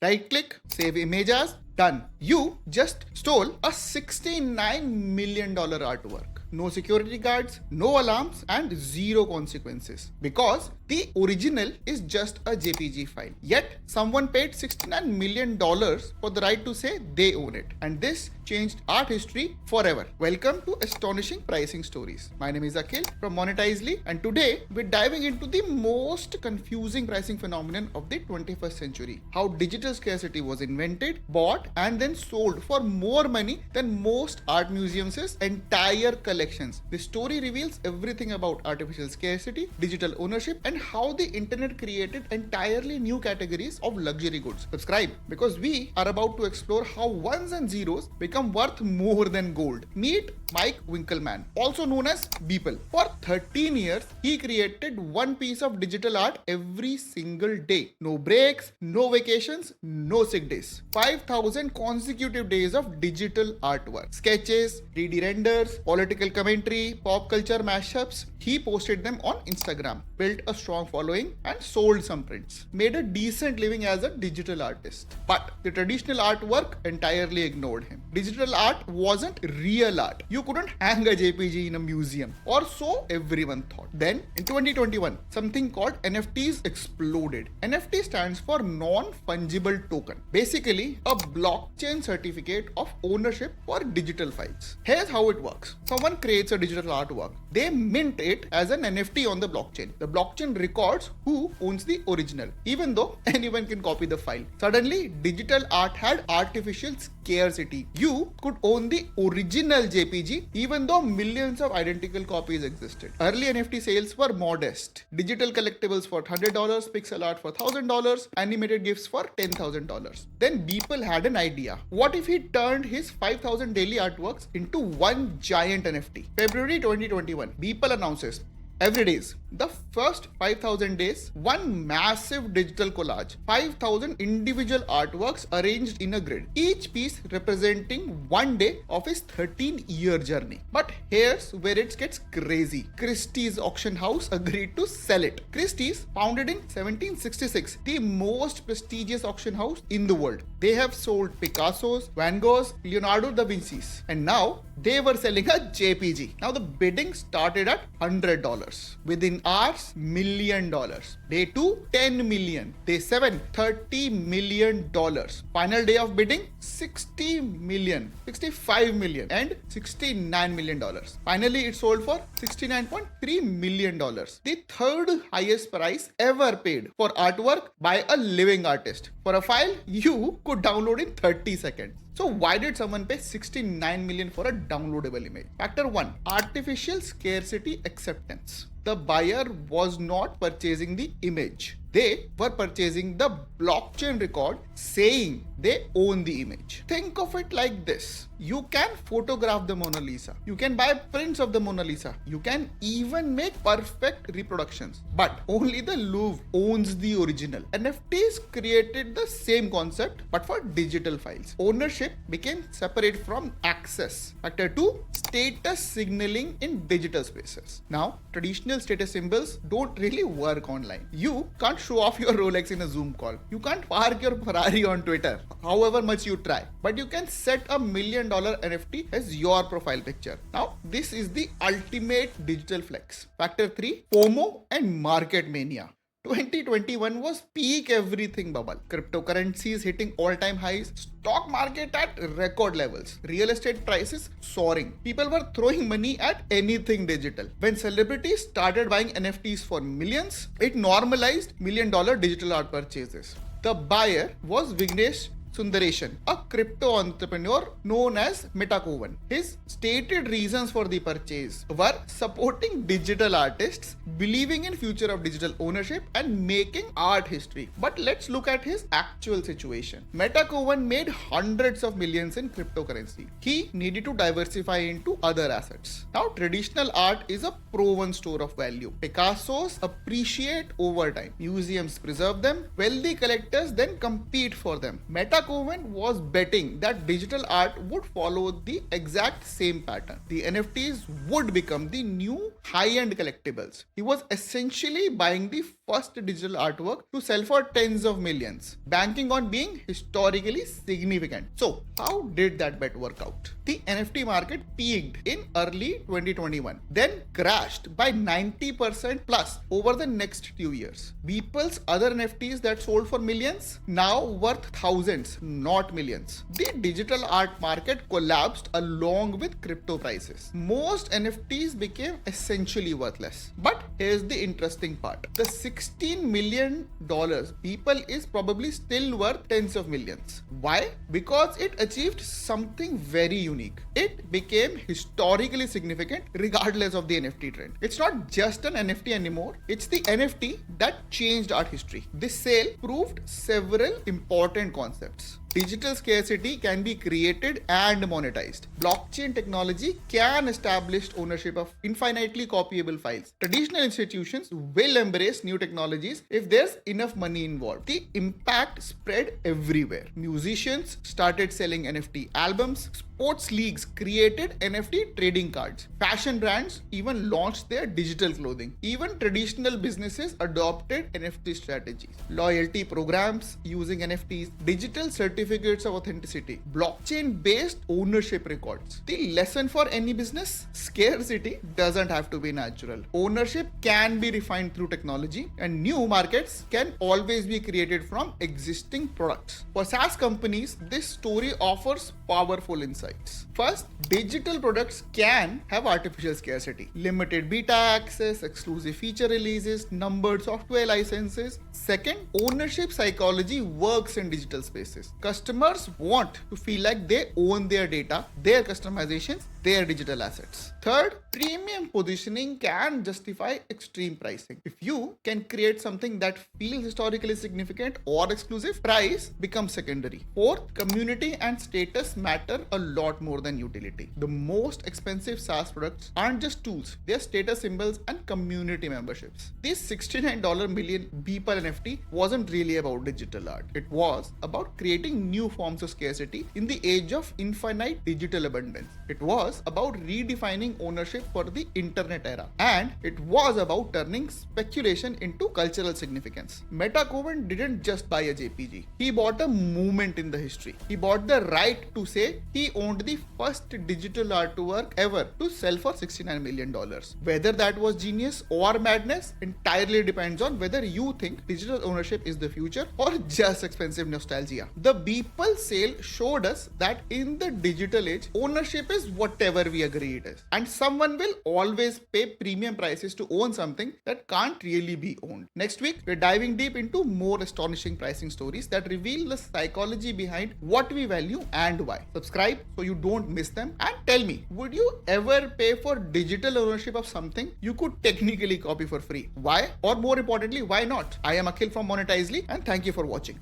Right click, save image as, done. You just stole a $69 million artwork. No security guards, no alarms, and zero consequences. Because the original is just a JPG file. Yet, someone paid $69 million for the right to say they own it. And this changed art history forever. Welcome to Astonishing Pricing Stories. My name is Akhil from Monetizely, and today we're diving into the most confusing pricing phenomenon of the 21st century. How digital scarcity was invented, bought, and then sold for more money than most art museums' entire collections. The story reveals everything about artificial scarcity, digital ownership, and how the internet created entirely new categories of luxury goods. Subscribe, because we are about to explore how ones and zeros become worth more than gold. Meet Mike Winkelmann, also known as Beeple. For 13 years, he created one piece of digital art every single day. No breaks, no vacations, no sick days. 5,000 consecutive days of digital artwork. Sketches, 3D renders, political commentary, pop culture mashups. He posted them on Instagram, built a strong following, and sold some prints. Made a decent living as a digital artist. But the traditional artwork entirely ignored him. Digital art wasn't real art. You couldn't hang a JPG in a museum, or so everyone thought. Then, in 2021, something called NFTs exploded. NFT stands for non-fungible token. Basically, a blockchain certificate of ownership for digital files. Here's how it works. Someone creates a digital artwork. They mint it as an NFT on the blockchain. The blockchain records who owns the original, even though anyone can copy the file. Suddenly, digital art had artificial scarcity. You could own the original JPG even though millions of identical copies existed. Early NFT sales were modest. Digital collectibles for $100, pixel art for $1,000, animated gifts for $10,000. Then Beeple had an idea. What if he turned his 5,000 daily artworks into one giant NFT? February 2021, Beeple announces every days. The first 5,000 days, one massive digital collage, 5,000 individual artworks arranged in a grid, each piece representing one day of his 13-year journey. But here's where it gets crazy. Christie's auction house agreed to sell it. Christie's, founded in 1766, the most prestigious auction house in the world. They have sold Picasso's, Van Gogh's, Leonardo da Vinci's, and now they were selling a JPG. Now the bidding started at $100. Within hours, $1 million. Day 2, $10 million. Day 7, $30 million. Final day of bidding, $60 million, $65 million, and $69 million. Finally, it sold for $69.3 million. The third highest price ever paid for artwork by a living artist. For a file you could download in 30 seconds. So why did someone pay $69 million for a downloadable image? Factor 1. Artificial scarcity acceptance. The buyer was not purchasing the image. They were purchasing the blockchain record saying they own the image. Think of it like this. You can photograph the Mona Lisa. You can buy prints of the Mona Lisa. You can even make perfect reproductions. But only the Louvre owns the original. NFTs created the same concept but for digital files. Ownership became separate from access. Factor 2. Status signaling in digital spaces. Now, traditional status symbols don't really work online. You can't show off your Rolex in a Zoom call. You can't park your Ferrari on Twitter, however much you try. But you can set a $1 million NFT as your profile picture. Now, this is the ultimate digital flex. Factor 3. FOMO and market mania. 2021 was peak everything bubble. Cryptocurrencies hitting all-time highs, stock market at record levels, real estate prices soaring. People were throwing money at anything digital. When celebrities started buying NFTs for millions, it normalized $1 million digital art purchases. The buyer was Vignesh Sundaresan, a crypto entrepreneur known as Metakovan. His stated reasons for the purchase were supporting digital artists, believing in future of digital ownership, and making art history. But let's look at his actual situation. Metakovan made hundreds of millions in cryptocurrency. He needed to diversify into other assets. Now, traditional art is a proven store of value. Picasso's appreciate over time. Museums preserve them. Wealthy collectors then compete for them. Metakovan was betting that digital art would follow the exact same pattern. The NFTs would become the new high-end collectibles. He was essentially buying the first digital artwork to sell for tens of millions, banking on being historically significant. So, how did that bet work out? The NFT market peaked in early 2021, then crashed by 90% plus over the next few years. Beeple's other NFTs that sold for millions now worth thousands, not millions. The digital art market collapsed along with crypto prices. Most NFTs became essentially worthless. But here's the interesting part. The $16 million Beeple is probably still worth tens of millions. Why? Because it achieved something very unique. It became historically significant regardless of the NFT trend. It's not just an NFT anymore, it's the NFT that changed art history. This sale proved several important concepts. Digital scarcity can be created and monetized. Blockchain technology can establish ownership of infinitely copyable files. Traditional institutions will embrace new technologies if there's enough money involved. The impact spread everywhere. Musicians started selling NFT albums. Sports leagues created NFT trading cards. Fashion brands even launched their digital clothing. Even traditional businesses adopted NFT strategies. Loyalty programs using NFTs, digital certificates of authenticity, blockchain-based ownership records. The lesson for any business: scarcity doesn't have to be natural. Ownership can be refined through technology, and new markets can always be created from existing products. For SaaS companies, this story offers powerful insights. First, digital products can have artificial scarcity, limited beta access, exclusive feature releases, numbered software licenses. Second, ownership psychology works in digital spaces. Customers want to feel like they own their data, their customizations, their digital assets. Third, premium positioning can justify extreme pricing. If you can create something that feels historically significant or exclusive, price becomes secondary. Fourth, community and status matter a lot more than utility. The most expensive SaaS products aren't just tools, they're status symbols and community memberships. This $69 million Beeple NFT wasn't really about digital art. It was about creating new forms of scarcity in the age of infinite digital abundance. It was about redefining ownership for the internet era. And it was about turning speculation into cultural significance. Meta Cohen didn't just buy a JPG. He bought a movement in the history. He bought the right to say he owned the first digital artwork ever to sell for $69 million. Whether that was genius or madness entirely depends on whether you think digital ownership is the future or just expensive nostalgia. The Beeple sale showed us that in the digital age, ownership is whatever we agree it is. And someone will always pay premium prices to own something that can't really be owned. Next week, we're diving deep into more astonishing pricing stories that reveal the psychology behind what we value and why. Subscribe so you don't miss them, and tell me, would you ever pay for digital ownership of something you could technically copy for free? Why? Or more importantly, why not? I am Akhil from Monetizely, and thank you for watching.